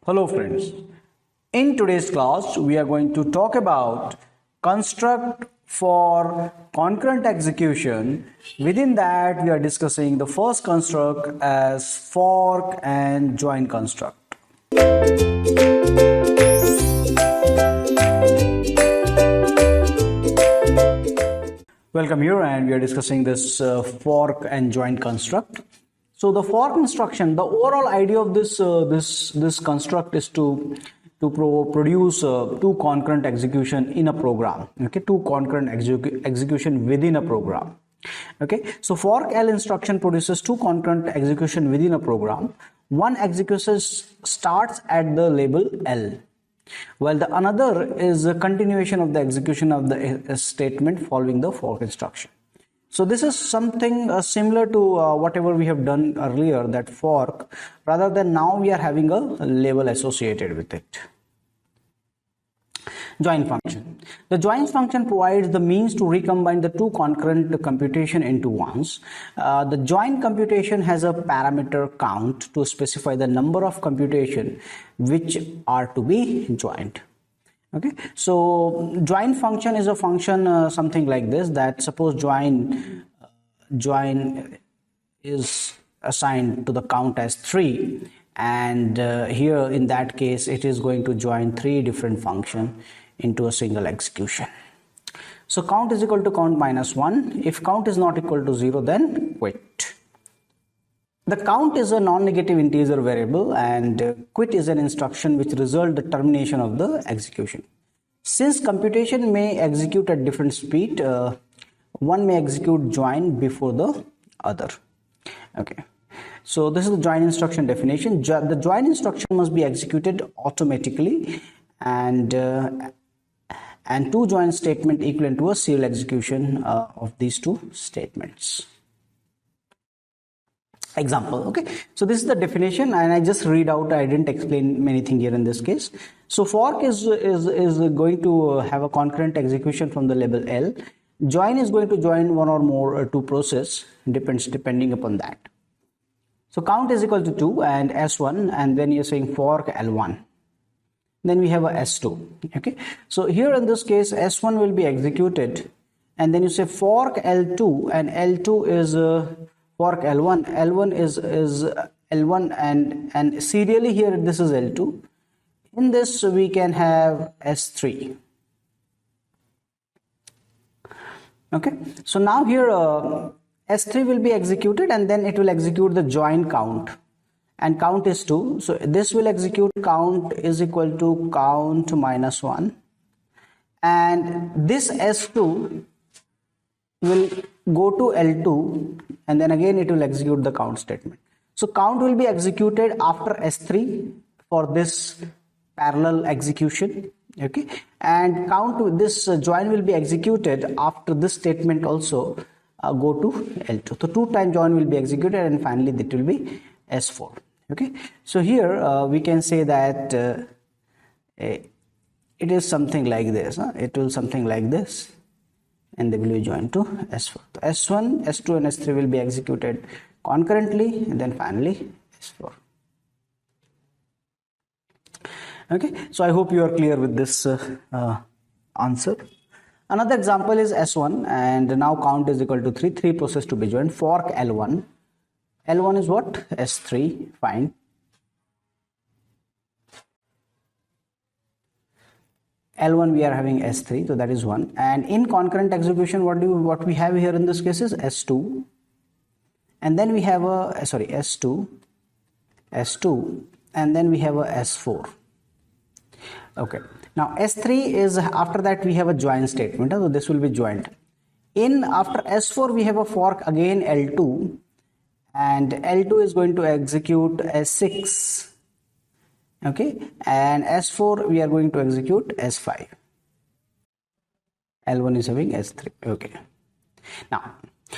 Hello friends, in today's class we are going to talk about construct for concurrent execution. Within that we are discussing the first construct as fork and join construct. Welcome here, and we are discussing this fork and join construct. So the fork instruction, the overall idea of this construct is to produce two concurrent execution in a program. Okay, two concurrent execution within a program. Okay, so fork L instruction produces two concurrent execution within a program. One execution starts at the label L, while the another is a continuation of the execution of the statement following the fork instruction. So this is something similar to whatever we have done earlier, that fork, rather than now we are having a label associated with it. Join function. The join function provides the means to recombine the two concurrent computation into ones. The join computation has a parameter count to specify the number of computation which are to be joined. Okay, so join function is a function something like this, that suppose join is assigned to the count as 3, and here in that case it is going to join three different functions into a single execution. So count is equal to count minus 1. If count is not equal to 0, then quit. The count is a non-negative integer variable, and quit is an instruction which results the termination of the execution. Since computation may execute at different speed, one may execute join before the other. Okay, so this is the join instruction definition. The join instruction must be executed automatically, and two join statement equivalent to a serial execution of these two statements. Example. Okay, so this is the definition, and I just read out. I didn't explain many things here in this case. So fork is going to have a concurrent execution from the label L. Join is going to join one or more two process, depending upon that. So count is equal to 2 and S1, and then you're saying fork L1. Then we have a S2. Okay, so here in this case S1 will be executed, and then you say fork L2, and L2 is fork L1. L1 is L1, and serially here this is L2. In this we can have S3. Okay, so now here S3 will be executed, and then it will execute the join count, and count is 2. So this will execute count is equal to count minus 1, and this S2 will go to L2, and then again it will execute the count statement. So count will be executed after S3 for this parallel execution. Okay, and count to this join will be executed after this statement also go to L2. So 2 times join will be executed, and finally that will be S4. Okay, so here we can say that it is something like this. It will something like this, and they will be joined to S4. So S1, S2 and S3 will be executed concurrently, and then finally S4. Okay, so I hope you are clear with this answer. Another example is S1, and now count is equal to 3. 3 process to be joined. Fork L1. L1 is what? S3. Fine. L1 we are having S3, so that is 1. And in concurrent execution, what we have here in this case is S2, and then we have a S2, and then we have a S4. Okay, now S3 is after that we have a join statement, so this will be joined. In after S4 we have a fork again L2, and L2 is going to execute S6. Okay, and S4 we are going to execute S5. L1 is having S3. Okay, now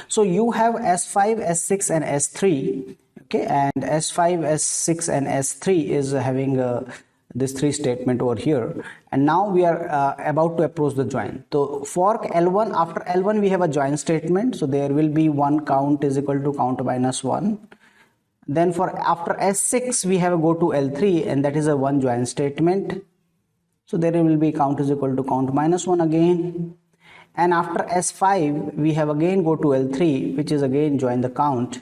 so you have S5, S6 and S3. Okay, and S5, S6 and S3 is having this 3 statement over here, and now we are about to approach the join. So fork L1, after L1 we have a join statement, so there will be one count is equal to count minus 1. Then for after S6 we have a go to L3, and that is a one join statement. So there will be count is equal to count minus 1 again. And after S5 we have again go to L3, which is again join the count.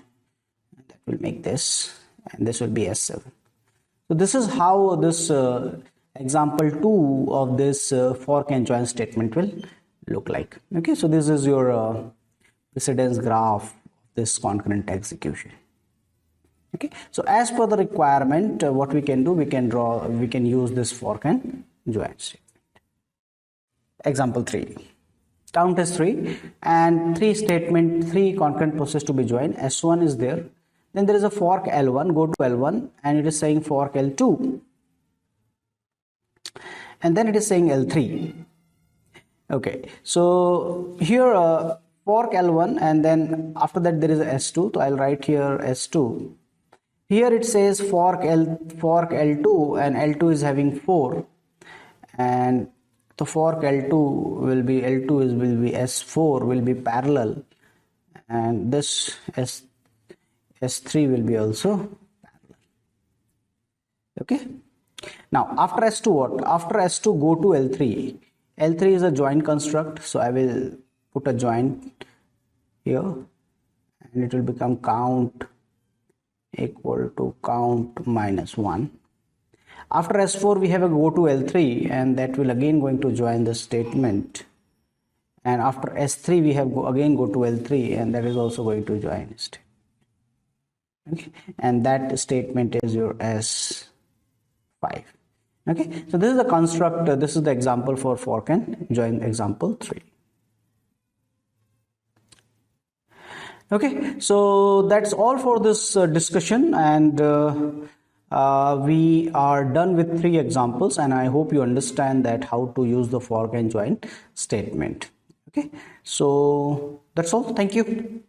That will make this, and this will be S7. So this is how this example 2 of this fork and join statement will look like. Okay, so this is your precedence graph of this concurrent execution. Okay, so as per the requirement, what we can do, we can use this fork and join statement. Example 3. Count is 3 and 3 concurrent process to be joined. S1 is there. Then there is a fork L1, go to L1, and it is saying fork L2. And then it is saying L3. Okay, so here fork L1, and then after that there is a S2. So I'll write here S2. Here it says fork L2, and L2 is having 4, and the fork L2 will be S4 will be parallel, and this S3 will be also parallel. Okay. Now after S2 what? After S2 go to L3. L3 is a join construct, so I will put a join here, and it will become count equal to count minus 1. After S4 we have a go to L3, and that will again going to join the statement. And after S3 we have again go to L3, and that is also going to join statement. Okay, and that statement is your S5. Okay, so this is the construct, this is the example for fork and join example 3. Okay, so that's all for this discussion, and we are done with 3 examples, and I hope you understand that how to use the fork and join statement. Okay, so that's all. Thank you.